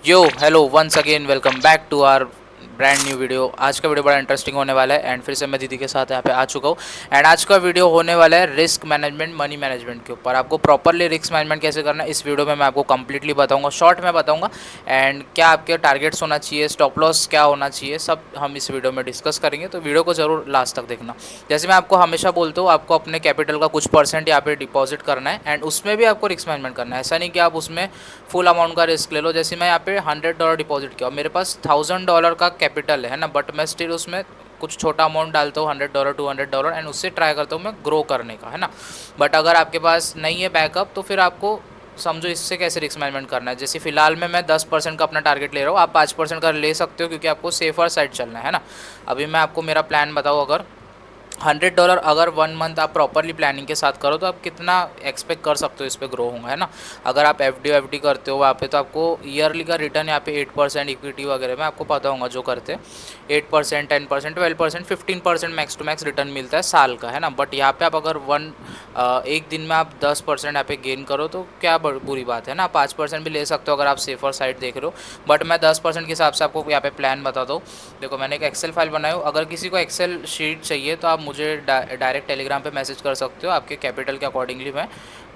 Yo hello once again welcome back to our brand new video. आज का video बड़ा interesting होने वाला है एंड फिर से मैं दीदी के साथ यहाँ पे आ चुका हूँ। एंड आज का वीडियो होने वाला है रिस्क मैनेजमेंट मनी मैनेजमेंट के ऊपर। आपको प्रॉपरली रिस्क मैनेजमेंट कैसे करना है इस वीडियो में मैं आपको कंप्लीटली बताऊंगा, शॉर्ट में बताऊंगा। एंड क्या आपके टारगेट्स होना चाहिए, स्टॉप लॉस क्या होना चाहिए, सब हम इस वीडियो में डिस्कस करेंगे। तो वीडियो को जरूर लास्ट तक देखना। जैसे मैं आपको हमेशा बोलता हूँ, आपको अपने कैपिटल का कुछ परसेंट यहाँ पे डिपॉजिट करना है एंड उसमें भी आपको रिस्क मैनेजमेंट करना है। ऐसा नहीं कि आप उसमें फुल अमाउंट का रिस्क ले लो। जैसे मैं यहाँ पे $100 डिपॉजिट किया और मेरे पास $1000 का कैपिटल है ना, बट मैं स्टिल उसमें कुछ छोटा अमाउंट डालता हूँ, $100 $200, एंड उससे ट्राई करता हूँ मैं ग्रो करने का, है ना। बट अगर आपके पास नहीं है बैकअप तो फिर आपको समझो इससे कैसे रिस्क मैनेजमेंट करना है। जैसे फिलहाल में मैं 10% का अपना टारगेट ले रहा हूँ, आप 5% का ले सकते हो क्योंकि आपको सेफर साइड चलना है ना। अभी मैं आपको मेरा प्लान बताऊँ, अगर $100 अगर 1 मंथ आप प्रॉपरली प्लानिंग के साथ करो तो आप कितना एक्सपेक्ट कर सकते हो इस पे ग्रो होगा, है ना। अगर आप एफ डी करते हो वहाँ पे तो आपको ईयरली का रिटर्न यहाँ पे 8% इक्विटी वगैरह में आपको पता होगा जो करते हैं 8% 10% 12% 15% मैक्स टू मैक्स रिटर्न मिलता है साल का, है ना। बट यहाँ पे आप अगर एक दिन में आप 10% यहाँ पे गेन करो तो क्या बुरी बात है ना। 5% भी ले सकते हो अगर आप सेफर साइड देख रहे हो। बट मैं 10% के हिसाब से आपको यहाँ पे प्लान बताता हूँ। देखो मैंने एक एक्सेल फाइल बनाई हूँ, अगर किसी को एक्सेल शीट चाहिए तो आप मुझे डायरेक्ट टेलीग्राम पे मैसेज कर सकते हो। आपके कैपिटल के अकॉर्डिंगली मैं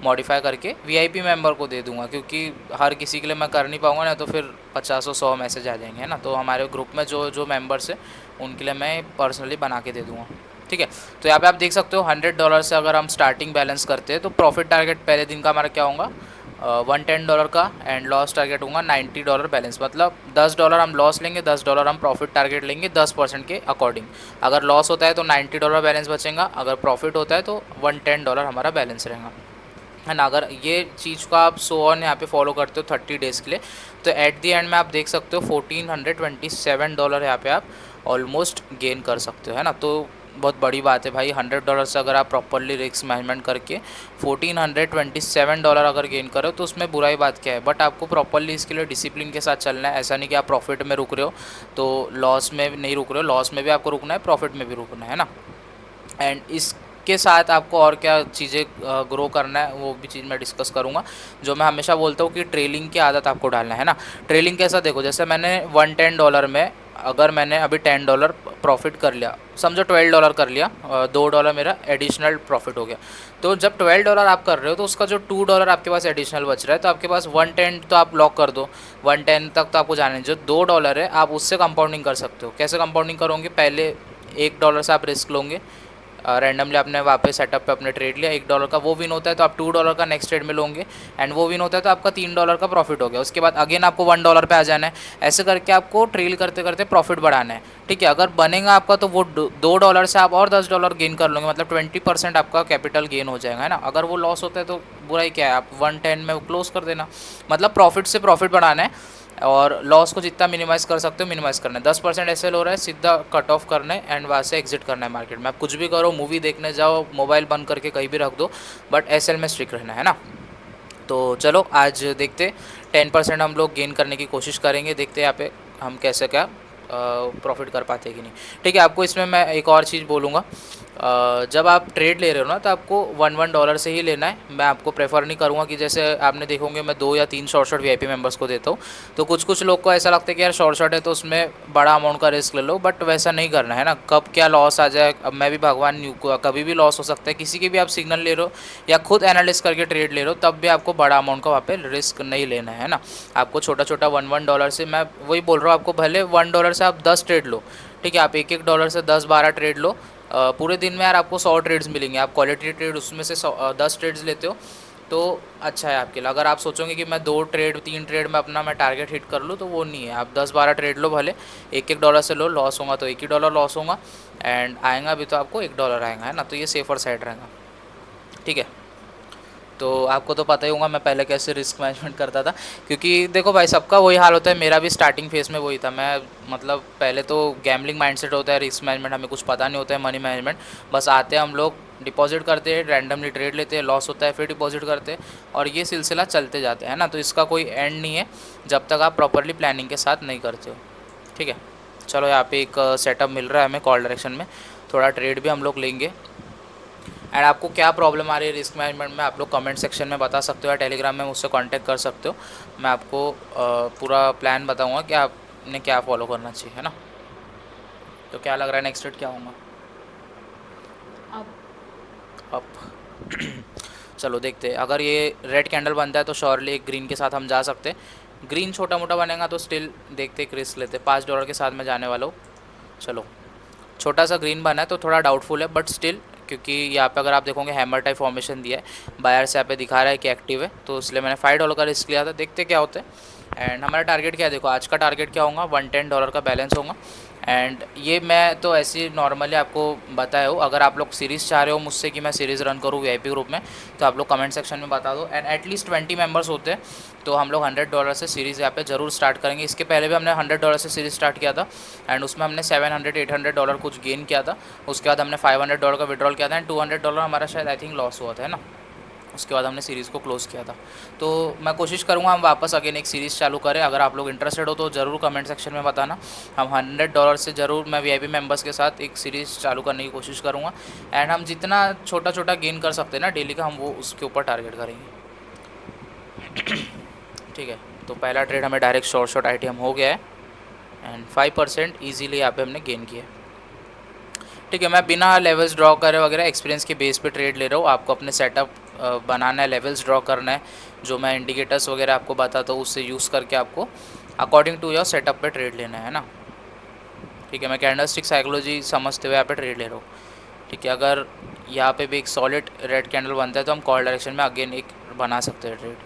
मॉडिफाई करके वीआईपी मेंबर को दे दूंगा, क्योंकि हर किसी के लिए मैं कर नहीं पाऊंगा ना, तो फिर 50 100 मैसेज आ जाएंगे, है ना। तो हमारे ग्रुप में जो जो मेंबर्स है उनके लिए मैं पर्सनली बना के दे दूँगा, ठीक है। तो यहाँ पे आप देख सकते हो $100 से अगर हम स्टार्टिंग बैलेंस करते हैं तो प्रॉफिट टारगेट पहले दिन का हमारा क्या होगा, $110 का, एंड लॉस टारगेट होगा $90 बैलेंस। मतलब $10 हम लॉस लेंगे, $10 हम प्रॉफिट टारगेट लेंगे 10% के अकॉर्डिंग। अगर लॉस होता है तो $90 बैलेंस बचेगा, अगर प्रॉफिट होता है तो $110 हमारा बैलेंस रहेगा, है ना। अगर ये चीज़ को आप सो ऑन यहाँ पे फॉलो करते हो 30 डेज़ के लिए तो एट दी एंड में आप देख सकते हो $1427 यहाँ पे आप ऑलमोस्ट गेन कर सकते हो, है ना। तो बहुत बड़ी बात है भाई, $100 से अगर आप प्रॉपरली रिस्क मैनेजमेंट करके $1427 अगर गेन करो तो उसमें बुराई बात क्या है। बट आपको प्रॉपरली इसके लिए डिसिप्लिन के साथ चलना है। ऐसा नहीं कि आप प्रॉफिट में रुक रहे हो तो लॉस में नहीं रुक रहे हो, लॉस में भी आपको रुकना है, प्रॉफिट में भी रुकना है ना। एंड इसके साथ आपको और क्या चीज़ें ग्रो करना है वो भी चीज़ मैं डिस्कस करूँगा। जो मैं हमेशा बोलता हूँ कि ट्रेलिंग की आदत आपको डालना है ना। ट्रेलिंग कैसा, देखो जैसे मैंने $110 में अगर मैंने अभी $10 प्रॉफिट कर लिया, समझो $12 कर लिया, $2 मेरा एडिशनल प्रॉफिट हो गया। तो जब $12 आप कर रहे हो तो उसका जो $2 आपके पास एडिशनल बच रहा है तो आपके पास 110 तो आप लॉक कर दो। 110 तक तो आपको जाने, जो $2 है आप उससे कंपाउंडिंग कर सकते हो। कैसे कंपाउंडिंग करोगे, पहले $1 से आप रिस्क लोगे, रैंडमली आपने वहाँ पे सेटअप पे अपने ट्रेड लिया $1 का, वो विन होता है तो आप $2 का नेक्स्ट ट्रेड में लोगे एंड वो विन होता है तो आपका $3 का प्रॉफिट हो गया। उसके बाद अगेन आपको $1 पे आ जाना है। ऐसे करके आपको ट्रेल करते करते प्रॉफिट बढ़ाना है, ठीक है। अगर बनेगा आपका तो वो $2 से आप और $10 गेन कर लोगे, मतलब 20% आपका कैपिटल गेन हो जाएगा, है ना। अगर वो लॉस होता है तो बुराई क्या है, आप 110 में क्लोज कर देना। मतलब प्रॉफिट से प्रॉफिट बढ़ाना है और लॉस को जितना मिनिमाइज कर सकते हो मिनिमाइज करना है। 10% एस हो रहा है, सीधा कट ऑफ करना है एंड वहाँ से एग्जिट करना है मार्केट में। आप कुछ भी करो, मूवी देखने जाओ, मोबाइल बंद करके कहीं भी रख दो, बट एस में स्ट्रिक रहना है ना। तो चलो आज देखते 10% हम लोग गेन करने की कोशिश करेंगे, देखते हैं यहाँ पे हम कैसे क्या प्रॉफिट कर पाते कि नहीं, ठीक है। आपको इसमें मैं एक और चीज़ बोलूँगा, जब आप ट्रेड ले रहे हो ना तो आपको $1 से ही लेना है। मैं आपको प्रेफर नहीं करूँगा कि जैसे आपने देखोगे मैं 2 या 3 शॉर्ट वीआईपी मेंबर्स को देता हूँ, तो कुछ लोग को ऐसा लगता है कि यार शॉर्ट है तो उसमें बड़ा अमाउंट का रिस्क ले लो, बट वैसा नहीं करना है ना। कब क्या लॉस आ जाए, अब मैं भी भगवान नहीं हूँ, कभी भी लॉस हो सकता है। किसी की भी आप सिग्नल ले रहे हो या खुद एनालिस करके ट्रेड ले रहे हो तब भी आपको बड़ा अमाउंट का वहाँ पे रिस्क नहीं लेना है ना। आपको छोटा छोटा $1 से, मैं वही बोल रहा हूँ, आपको भले $1 से आप 10 ट्रेड लो, ठीक है। आप एक $1 से 10 12 ट्रेड लो, पूरे दिन में यार आपको 100 ट्रेड्स मिलेंगे। आप क्वालिटी ट्रेड उसमें से 10 ट्रेड्स लेते हो तो अच्छा है आपके लिए। अगर आप सोचोगे कि मैं 2 ट्रेड 3 ट्रेड में अपना मैं टारगेट हिट कर लूँ तो वो नहीं है। आप 10 12 ट्रेड लो, भले $1 से लो, लॉस होगा तो $1 लॉस होगा एंड आएगा भी तो आपको $1 आएगा, है ना। तो ये सेफर साइड रहेगा, ठीक है। तो आपको तो पता ही होगा मैं पहले कैसे रिस्क मैनेजमेंट करता था, क्योंकि देखो भाई सबका वही हाल होता है, मेरा भी स्टार्टिंग फेज में वही था। मैं मतलब पहले तो गैम्बलिंग माइंडसेट होता है, रिस्क मैनेजमेंट हमें कुछ पता नहीं होता है, मनी मैनेजमेंट बस आते हैं हम लोग, डिपॉजिट करते हैं, रैंडमली ट्रेड लेते हैं, लॉस होता है फिर डिपॉजिट करते हैं और ये सिलसिला चलते जाते हैं ना। तो इसका कोई एंड नहीं है जब तक आप प्रॉपरली प्लानिंग के साथ नहीं करते हो, ठीक है। चलो यहाँ पे एक सेटअप मिल रहा है हमें कॉल डायरेक्शन में, थोड़ा ट्रेड भी हम लोग लेंगे एंड आपको क्या प्रॉब्लम आ रही है रिस्क मैनेजमेंट में, आप लोग कमेंट सेक्शन में बता सकते हो या टेलीग्राम में मुझसे कांटेक्ट कर सकते हो। मैं आपको पूरा प्लान बताऊंगा कि आपने क्या फॉलो करना चाहिए, है ना। तो क्या लग रहा है नेक्स्ट रेट क्या होगा? अप। चलो देखते हैं, अगर ये रेड कैंडल बनता है तो श्योरली एक ग्रीन के साथ हम जा सकते हैं। ग्रीन छोटा मोटा बनेगा तो स्टिल देखते एक रिस्क लेते, $5 के साथ मैं जाने वाला हूँ। चलो, छोटा सा ग्रीन बना है तो थोड़ा डाउटफुल है, बट स्टिल क्योंकि यहाँ पे अगर आप देखोगे हैमर टाइप फॉर्मेशन दिया है, बायर्स यहाँ पे दिखा रहा है कि एक्टिव है, तो इसलिए मैंने $5 का रिस्क लिया था। देखते क्या होता है। एंड हमारा टारगेट क्या है, देखो आज का टारगेट क्या होगा, $110 का बैलेंस होगा। एंड ये मैं तो ऐसे ही नॉर्मली आपको बताया हूँ, अगर आप लोग सीरीज़ चाह रहे हो मुझसे कि मैं सीरीज़ रन करूँ VIP ग्रुप में, तो आप लोग कमेंट सेक्शन में बता दो। एंड एटलीस्ट 20 मेंबर्स होते हैं तो हम लोग $100 से सीरीज़ यहाँ पे ज़रूर स्टार्ट करेंगे। इसके पहले भी हमने $100 से सीरीज़ स्टार्ट किया था एंड उसमें हमने $700-800 कुछ गेन किया था। उसके बाद हमने $500 का विड्रॉल किया था एंड $200 हमारा शायद आई थिंक लॉस हुआ था, है ना। उसके बाद हमने सीरीज़ को क्लोज़ किया था। तो मैं कोशिश करूँगा हम वापस अगेन एक सीरीज़ चालू करें। अगर आप लोग इंटरेस्टेड हो तो ज़रूर कमेंट सेक्शन में बताना। हम $100 से ज़रूर मैं VIP मेंबर्स के साथ एक सीरीज़ चालू करने की कोशिश करूँगा। एंड हम जितना छोटा छोटा गेन कर सकते हैं ना डेली का, हम वो उसके ऊपर टारगेट करेंगे। ठीक है, तो पहला ट्रेड हमें डायरेक्ट शॉर्ट ITM हो गया है एंड 5% ईजीली यहाँ पे हमने गेन किया। ठीक है, मैं बिना लेवल्स ड्रॉ करे वगैरह एक्सपीरियंस के बेस पे ट्रेड ले रहा हूँ। आपको अपने सेटअप बनाना है, लेवल्स ड्रॉ करना है, जो मैं इंडिकेटर्स वगैरह आपको बताता हूँ उससे यूज़ करके आपको अकॉर्डिंग टू योर सेटअप पे ट्रेड लेना है ना। ठीक है, मैं कैंडलस्टिक साइकोलॉजी समझते हुए यहाँ पे ट्रेड ले रहा हूँ। ठीक है, अगर यहाँ पे भी एक सॉलिड रेड कैंडल बनता है तो हम कॉल डायरेक्शन में अगेन एक बना सकते हैं ट्रेड,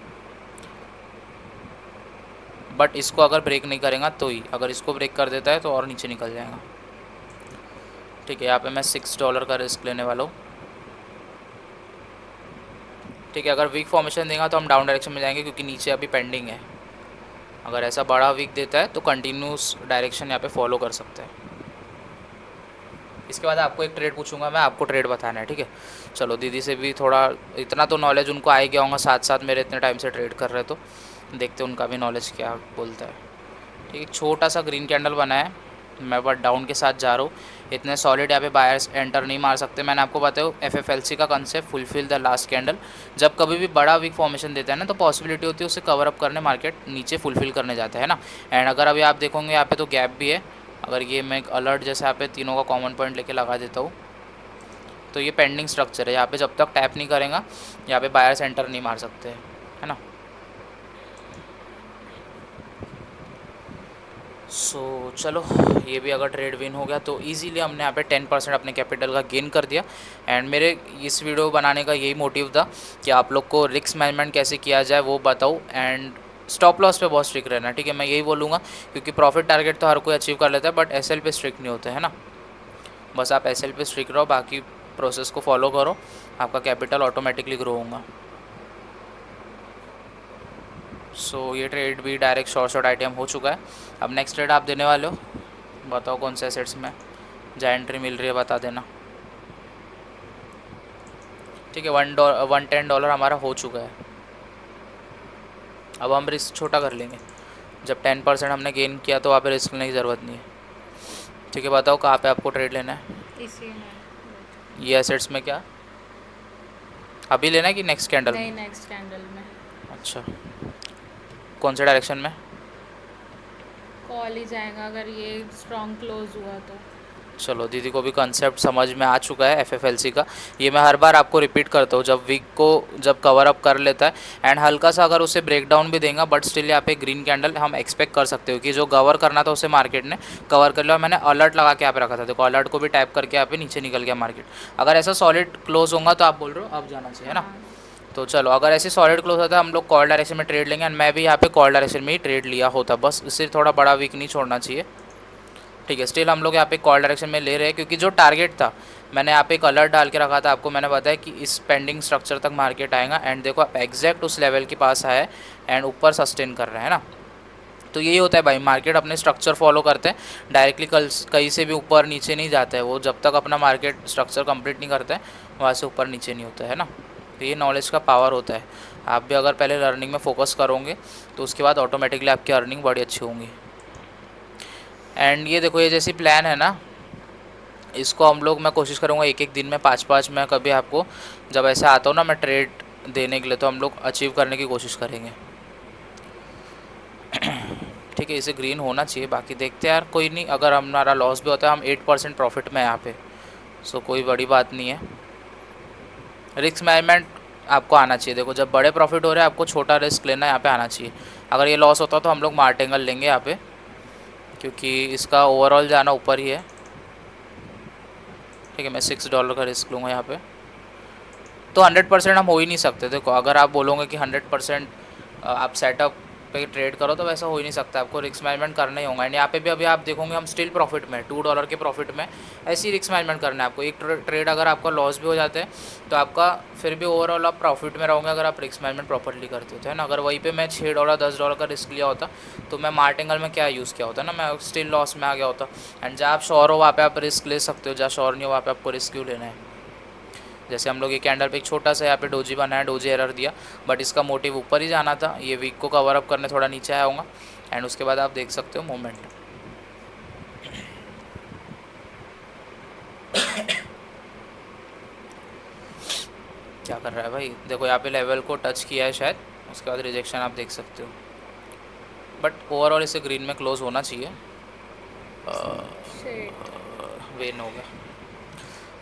बट इसको अगर ब्रेक नहीं करेगा तो ही, अगर इसको ब्रेक कर देता है तो और नीचे निकल जाएगा। ठीक है, यहाँ पे मैं $6 का रिस्क लेने वाला हूँ। ठीक है, अगर वीक फॉर्मेशन देगा तो हम डाउन डायरेक्शन में जाएंगे क्योंकि नीचे अभी पेंडिंग है। अगर ऐसा बड़ा वीक देता है तो कंटिन्यूस डायरेक्शन यहाँ पे फॉलो कर सकते हैं। इसके बाद आपको एक ट्रेड पूछूंगा मैं, आपको ट्रेड बताना है। ठीक है, चलो दीदी से भी थोड़ा इतना तो नॉलेज उनको आ ही गया होगा, साथ साथ मेरे इतने टाइम से ट्रेड कर रहे, तो देखते उनका भी नॉलेज क्या बोलता है। ठीक है, छोटा सा ग्रीन कैंडल बना है, मैं बट डाउन के साथ जा रहा हूँ। इतने सॉलिड यहाँ पे बायर्स एंटर नहीं मार सकते। मैंने आपको बताया FFLC का concept, fulfil the last candle. जब कभी भी बड़ा वीक फॉर्मेशन देता है ना तो पॉसिबिलिटी होती है उसे कवर अप करने मार्केट नीचे फुलफिल करने जाता है ना। एंड अगर अभी आप देखोगे यहाँ पे तो गैप भी है। अगर ये मैं एक अलर्ट जैसे यहाँ पे तीनों का कॉमन पॉइंट लेके लगा देता हूँ तो ये पेंडिंग स्ट्रक्चर है। यहाँ पे जब तक टैप नहीं करेगा यहाँ पे बायर्स एंटर नहीं मार सकते, है ना। चलो, ये भी अगर ट्रेड विन हो गया तो इजीली हमने यहाँ पे 10% अपने कैपिटल का गेन कर दिया। एंड मेरे इस वीडियो बनाने का यही मोटिव था कि आप लोग को रिस्क मैनेजमेंट कैसे किया जाए वो बताऊँ। एंड स्टॉप लॉस पे बहुत स्ट्रिक्ट रहना, ठीक है, मैं यही बोलूँगा, क्योंकि प्रॉफिट टारगेट तो हर कोई अचीव कर लेता है बट SL पे स्ट्रिक्ट नहीं होते, है ना। बस आप SL पे स्ट्रिक्ट रहो, बाकी प्रोसेस को फॉलो करो, आपका कैपिटल ऑटोमेटिकली ग्रो होगा। ये ट्रेड भी डायरेक्ट शॉर्ट ITM हो चुका है। अब नेक्स्ट ट्रेड आप देने वाले हो, बताओ कौन से एसेट्स में जहाँ एंट्री मिल रही है बता देना। ठीक है, $110 हमारा हो चुका है। अब हम रिस्क छोटा कर लेंगे, जब 10% हमने गेन किया तो वहाँ पे रिस्क लेने की ज़रूरत नहीं है। ठीक है, बताओ कहाँ पे आपको ट्रेड लेना है? इसी में ये एसेट्स में क्या अभी लेना है कि नेक्स्ट कैंडल? नहीं, नेक्स्ट कैंडल में। अच्छा, कौन से डायरेक्शन में? कॉल ही जाएगा अगर ये स्ट्रॉन्ग क्लोज हुआ तो। चलो, दीदी को भी कंसेप्ट समझ में आ चुका है FFLC का। ये मैं हर बार आपको रिपीट करता हूँ, जब वीक को जब कवर अप कर लेता है एंड हल्का सा अगर उसे ब्रेक डाउन भी देगा बट स्टिल यहाँ पे ग्रीन कैंडल हम एक्सपेक्ट कर सकते हो कि जो कवर करना था उसे मार्केट ने कवर कर लिया। मैंने अलर्ट लगा के यहाँ पे रखा था, देखो अलर्ट को भी टैप करके यहाँ पे नीचे निकल गया मार्केट। अगर ऐसा सॉलिड क्लोज होगा तो आप बोल रहे हो अब जाना चाहिए, है ना। हाँ। तो चलो, अगर ऐसे सॉलिड क्लोज होता है हम लोग कॉल डायरेक्शन में ट्रेड लेंगे एंड मैं भी यहाँ पे कॉल डायरेक्शन में ही ट्रेड लिया होता, बस इससे थोड़ा बड़ा वीक नहीं छोड़ना चाहिए। ठीक है, स्टिल हम लोग यहाँ पे कॉल डायरेक्शन में ले रहे हैं क्योंकि जो टारगेट था मैंने यहाँ पे एक अलर्ट डाल के रखा था, आपको मैंने बताया कि इस पेंडिंग स्ट्रक्चर तक मार्केट आएगा एंड देखो आप एग्जैक्ट उस लेवल के पास आया एंड ऊपर सस्टेन कर रहे हैं ना। तो यही होता है भाई, मार्केट अपने स्ट्रक्चर फॉलो करते हैं, डायरेक्टली कहीं से भी ऊपर नीचे नहीं जाता है वो, जब तक अपना मार्केट स्ट्रक्चर कंप्लीट नहीं करता है वहाँ से ऊपर नीचे नहीं होता है ना। तो ये नॉलेज का पावर होता है। आप भी अगर पहले लर्निंग में फोकस करोगे तो उसके बाद ऑटोमेटिकली आपकी अर्निंग बड़ी अच्छी होंगी। एंड ये देखो, ये जैसी प्लान है ना, इसको हम लोग, मैं कोशिश करूँगा एक एक दिन में 5-5 मैं कभी आपको जब ऐसे आता हूँ ना मैं ट्रेड देने के लिए, तो हम लोग अचीव करने की कोशिश करेंगे। ठीक है, इसे ग्रीन होना चाहिए, बाकी देखते हैं यार, कोई नहीं, अगर हमारा लॉस भी होता है हम 8% प्रॉफिट में यहाँ पे, सो कोई बड़ी बात नहीं है। रिस्क मैनेजमेंट आपको आना चाहिए। देखो जब बड़े प्रॉफिट हो रहे हैं आपको छोटा रिस्क लेना यहाँ पे आना चाहिए। अगर ये लॉस होता तो हम लोग मार्टेंगल लेंगे यहाँ पे, क्योंकि इसका ओवरऑल जाना ऊपर ही है। ठीक है, मैं $6 का रिस्क लूँगा यहाँ पे। तो 100% हम हो ही नहीं सकते। देखो अगर आप बोलोगे कि 100% आप सेटअप पे ट्रेड करो तो वैसा हो ही नहीं सकता, आपको रिस्क मैनेजमेंट करना ही होगा। एंड यहाँ पे भी अभी आप देखोगे हम स्टिल प्रॉफिट में, $2 के प्रॉफिट में, ऐसे ही रिस्क मैनेजमेंट करना है आपको। एक ट्रेड अगर आपका लॉस भी हो जाता है तो आपका फिर भी ओवरऑल आप प्रॉफिट में रहोगे अगर आप रिस्क मैनेजमेंट प्रॉपरली करते हो, है ना। अगर वहीं पे मैं $6 $10 का रिस्क लिया होता तो मैं मार्टिंगल में क्या यूज़ किया होता ना, मैं स्टिल लॉस में आ गया होता। एंड जहाँ आप श्योर हो वहाँ पे आप रिस्क ले सकते हो, जहाँ श्योर नहीं हो वहाँ पे आपको रिस्क क्यों लेना है। जैसे हम लोग ये कैंडल पे एक छोटा सा यहाँ पे डोजी बनाया, डोजी एरर दिया, बट इसका मोटिव ऊपर ही जाना था। ये वीक को कवर अप करने थोड़ा नीचे आया होगा, एंड उसके बाद आप देख सकते हो मूवमेंट। क्या कर रहा है भाई, देखो यहाँ पे लेवल को टच किया है शायद, उसके बाद रिजेक्शन आप देख सकते हो, बट ओवरऑल इसे ग्रीन में क्लोज होना चाहिए। शिट। वेन हो गया।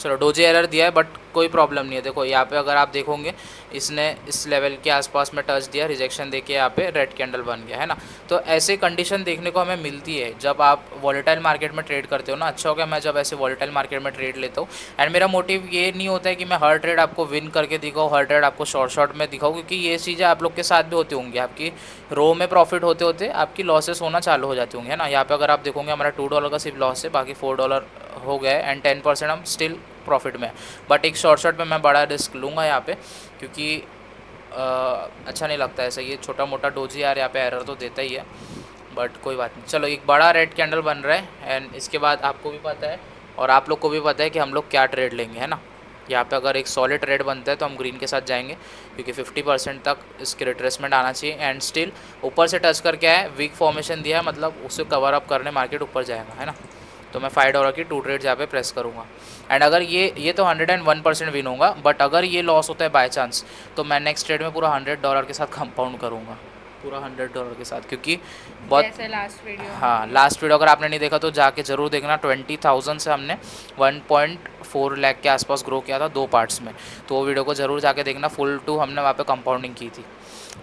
चलो डोजी एरर दिया है बट कोई प्रॉब्लम नहीं है। देखो यहाँ पे अगर आप देखोगे इसने इस लेवल के आसपास में टच दिया, रिजेक्शन देके यहाँ पे रेड कैंडल बन गया, है ना। तो ऐसे कंडीशन देखने को हमें मिलती है जब आप वॉलेटाइल मार्केट में ट्रेड करते हो ना। अच्छा हो गया मैं जब ऐसे वॉलेटाइल मार्केट में ट्रेड लेता हूँ, एंड मेरा मोटिव ये नहीं होता है कि मैं हर ट्रेड आपको विन करके दिखाऊँ, हर ट्रेड आपको शॉर्ट में दिखाऊँ, क्योंकि ये चीज़ें आप लोग के साथ भी होती होंगी। आपकी रो में प्रॉफिट होते होते आपकी लॉसेस होना चालू हो जाती होंगी, है ना। यहाँ पे अगर आप देखोगे हमारा $2 का सिर्फ लॉस है, बाकी $4 हो गया है, एंड 10% हम स्टिल प्रॉफिट में। बट एक शॉर्ट में मैं बड़ा रिस्क लूँगा यहाँ पे, क्योंकि अच्छा नहीं लगता ऐसा। ये छोटा मोटा डोजी यार यहाँ पे एरर तो देता ही है, बट कोई बात नहीं। चलो एक बड़ा रेड कैंडल बन रहा है, एंड इसके बाद आपको भी पता है और आप लोग को भी पता है कि हम लोग क्या ट्रेड लेंगे, है ना। यहाँ पे अगर एक सॉलिड ट्रेड बनता है तो हम ग्रीन के साथ जाएंगे, क्योंकि 50% तक इसके रिट्रेसमेंट आना चाहिए। एंड स्टिल ऊपर से टच करके आया, वीक फॉर्मेशन दिया है, मतलब उसे कवर अप करने मार्केट ऊपर जाएगा, है ना। तो मैं $5 की 2 ट्रेड यहाँ पे प्रेस करूँगा। एंड अगर ये तो 101% विन होगा, बट अगर ये लॉस होता है बाय चांस तो मैं नेक्स्ट ट्रेड में पूरा $100 के साथ कंपाउंड करूँगा, पूरा $100 के साथ, क्योंकि बहुत। जैसे लास्ट वीडियो में हाँ, किया। लास्ट वीडियो अगर आपने नहीं देखा तो जाके ज़रूर देखना। 20,000 से हमने 1.4 लाख के आसपास ग्रो किया था 2 पार्ट्स में, तो वो वीडियो को ज़रूर जाके देखना। फुल 2 हमने वहाँ पे कंपाउंडिंग की थी।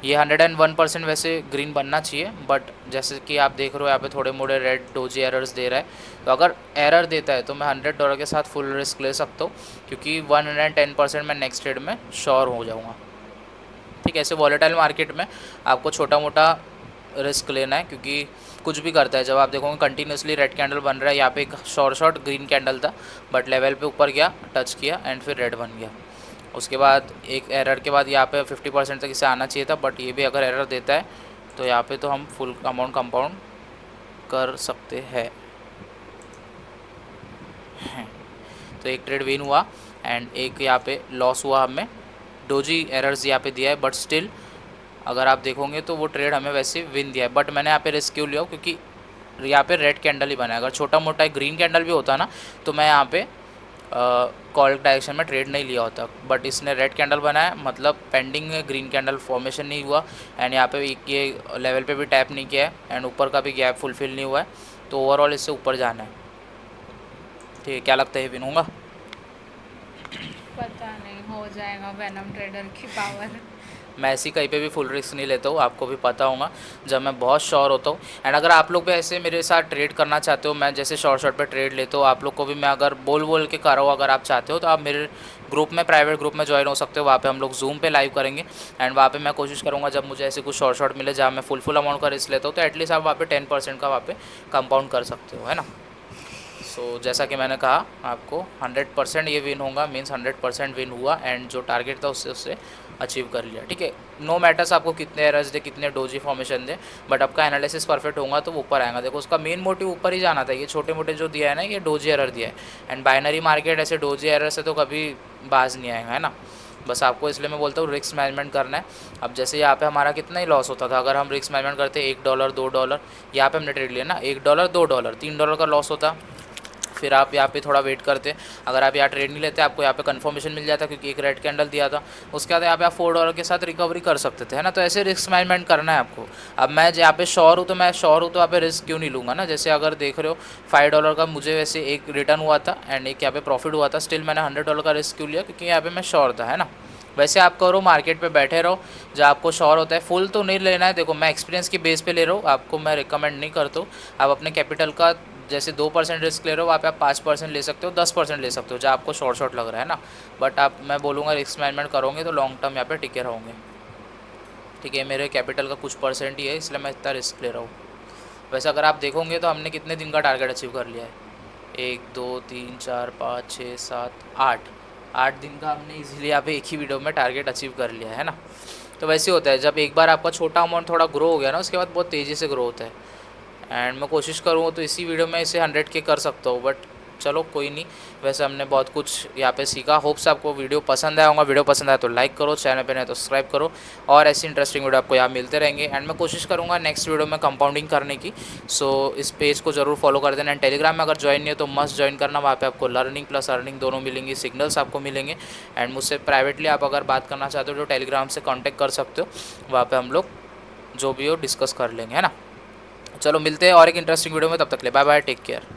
ये 101% वैसे ग्रीन बनना चाहिए, बट जैसे कि आप देख रहे हो यहाँ पे थोड़े मोड़े रेड डोजी एरर्स दे रहा है, तो अगर एरर देता है तो मैं $100 के साथ फुल रिस्क ले सकता हूँ, क्योंकि 110% मैं नेक्स्ट ट्रेड में श्योर हो जाऊँगा। ठीक है, ऐसे वॉलेटाइल मार्केट में आपको छोटा मोटा रिस्क लेना है, क्योंकि कुछ भी करता है। जब आप देखोगे कंटिन्यूसली रेड कैंडल बन रहा है, यहाँ पे एक शॉर्ट ग्रीन कैंडल था, बट लेवल पे ऊपर गया, टच किया, एंड फिर रेड बन गया। उसके बाद एक एरर के बाद यहाँ पे 50% तक इसे आना चाहिए था, बट ये भी अगर एरर देता है तो यहाँ पे तो हम फुल अमाउंट कंपाउंड कर सकते हैं। तो एक ट्रेड विन हुआ एंड एक यहाँ पे लॉस हुआ हमें। डोजी एरर्स यहाँ पे दिया है, बट स्टिल अगर आप देखोगे तो वो ट्रेड हमें वैसे विन दिया है। बट मैंने यहाँ पे रिस्क क्यों लिया, क्योंकि यहाँ पे रेड कैंडल ही बना है। अगर छोटा मोटा ग्रीन कैंडल भी होता ना तो मैं यहाँ पे कॉल डायरेक्शन में ट्रेड नहीं लिया होता, बट इसने रेड कैंडल बनाया, मतलब पेंडिंग ग्रीन कैंडल फॉर्मेशन नहीं हुआ, एंड यहाँ पे ये लेवल पे भी टैप नहीं किया है, एंड ऊपर का भी गैप फुलफिल नहीं हुआ है, तो ओवरऑल इससे ऊपर जाना है। ठीक है, क्या लगता है ये विन होगा? पता नहीं, हो जाएगा वेनम ट्रेडर की पावर। मैं ऐसी कहीं पे भी फुल रिस्क नहीं लेता हूँ, आपको भी पता होगा। जब मैं बहुत श्योर होता हूँ, एंड अगर आप लोग भी ऐसे मेरे साथ ट्रेड करना चाहते हो, मैं जैसे शॉर्ट पे ट्रेड लेता हूँ, आप लोग को भी मैं अगर बोल के कर रहा हूँ, अगर आप चाहते हो तो आप मेरे ग्रुप में, प्राइवेट ग्रुप में ज्वाइन हो सकते हो। वहाँ पे हम लोग जूम पे लाइव करेंगे, एंड वहाँ पे मैं कोशिश करूँगा जब मुझे ऐसे कुछ शॉर्ट मिले जहाँ मैं फुल अमाउंट का रिस्क लेता हूँ, तो एटलीस्ट आप वहाँ पे 10% का वहाँ पे कंपाउंड कर सकते हो, है ना। सो जैसा कि मैंने कहा आपको 100% ये विन होगा, मीन्स 100% विन हुआ, एंड जो टारगेट था उससे उससे अचीव कर लिया। ठीक है, नो मैटर्स आपको कितने एरर्स दे, कितने डोजी फॉर्मेशन दे, बट आपका एनालिसिस परफेक्ट होगा तो वो ऊपर आएगा। देखो उसका मेन मोटिव ऊपर ही जाना था। ये छोटे मोटे जो दिया है ना, ये डोजी एरर दिया है, एंड बाइनरी मार्केट ऐसे डोजी एरर से तो कभी बाज नहीं आएगा, है ना। बस आपको इसलिए मैं बोलता हूँ रिस्क मैनेजमेंट करना है। अब जैसे यहाँ पे हमारा कितना ही लॉस होता था, अगर हम रिस्क मैनेजमेंट करते $1 $2, यहाँ पे हमने ट्रेड लिया ना, $1 $2 $3 का लॉस होता, फिर आप यहाँ पे थोड़ा वेट करते। अगर आप यहाँ ट्रेड नहीं लेते, आपको यहाँ पे कंफर्मेशन मिल जाता क्योंकि एक रेड कैंडल दिया था। उसके बाद यहाँ पे आप $4 के साथ रिकवरी कर सकते थे, है ना। तो ऐसे रिस्क मैनेजमेंट करना है आपको। अब मैं यहाँ पे श्योर हूँ तो यहाँ पे रिस्क क्यों नहीं लूँगा ना। जैसे अगर देख रहे हो $5 का मुझे वैसे एक रिटर्न हुआ था एंड एक यहाँ पे प्रॉफिट हुआ था, स्टिल मैंने $100 का रिस्क क्यों लिया, क्योंकि यहाँ पे मैं श्योर था, है ना। वैसे आप करो मार्केट पे बैठे रहो, जब आपको श्योर होता है। फुल तो नहीं लेना है, देखो मैं एक्सपीरियंस की बेस पे ले रहा हूँ, आपको मैं रिकमेंड नहीं करता हूँ। आप अपने कैपिटल का जैसे 2% रिस्क ले रहे हो, वहाँ पे आप 5% ले सकते हो, 10% ले सकते हो, जहाँ आपको शॉर्ट शॉर्ट लग रहा है ना। बट आप, मैं बोलूँगा रिस्क मैनेजमेंट करोगे तो लॉन्ग टर्म यहाँ पे टिके रहोगे। ठीक है, मेरे कैपिटल का कुछ परसेंट ही है, इसलिए मैं इतना रिस्क ले रहा हूँ। वैसे अगर आप देखोगे तो हमने कितने दिन का टारगेट अचीव कर लिया है, 1 2 3 4 5 6 7 8, 8 दिन का हमने इजीली यहाँ पे एक ही वीडियो में टारगेट अचीव कर लिया है ना। तो वैसे होता है, जब एक बार आपका छोटा अमाउंट थोड़ा ग्रो हो गया ना, उसके बाद बहुत तेज़ी से ग्रो होता है। एंड मैं कोशिश करूँ तो इसी वीडियो में इसे 100K कर सकता हूँ, बट चलो कोई नहीं। वैसे हमने बहुत कुछ यहाँ पे सीखा। होप्स आपको वीडियो पसंद आया होगा। वीडियो पसंद आया तो लाइक करो, चैनल पे नहीं तो सब्सक्राइब करो, और ऐसी इंटरेस्टिंग वीडियो आपको यहाँ मिलते रहेंगे। एंड मैं कोशिश करूँगा नेक्स्ट वीडियो में कंपाउंडिंग करने की। सो इस पेज को ज़रूर फॉलो कर देना। एंड टेलीग्राम में अगर ज्वाइन नहीं है तो मस्ट ज्वाइन करना, वहाँ पे आपको लर्निंग प्लस अर्निंग दोनों मिलेंगी, सिग्नल्स आपको मिलेंगे। एंड मुझसे प्राइवेटली आप अगर बात करना चाहते हो तो टेलीग्राम से कॉन्टैक्ट कर सकते हो, वहाँ पर हम लोग जो भी हो डिस्कस कर लेंगे, है ना। चलो मिलते हैं और एक इंटरेस्टिंग वीडियो में, तब तक ले बाय बाय, टेक केयर।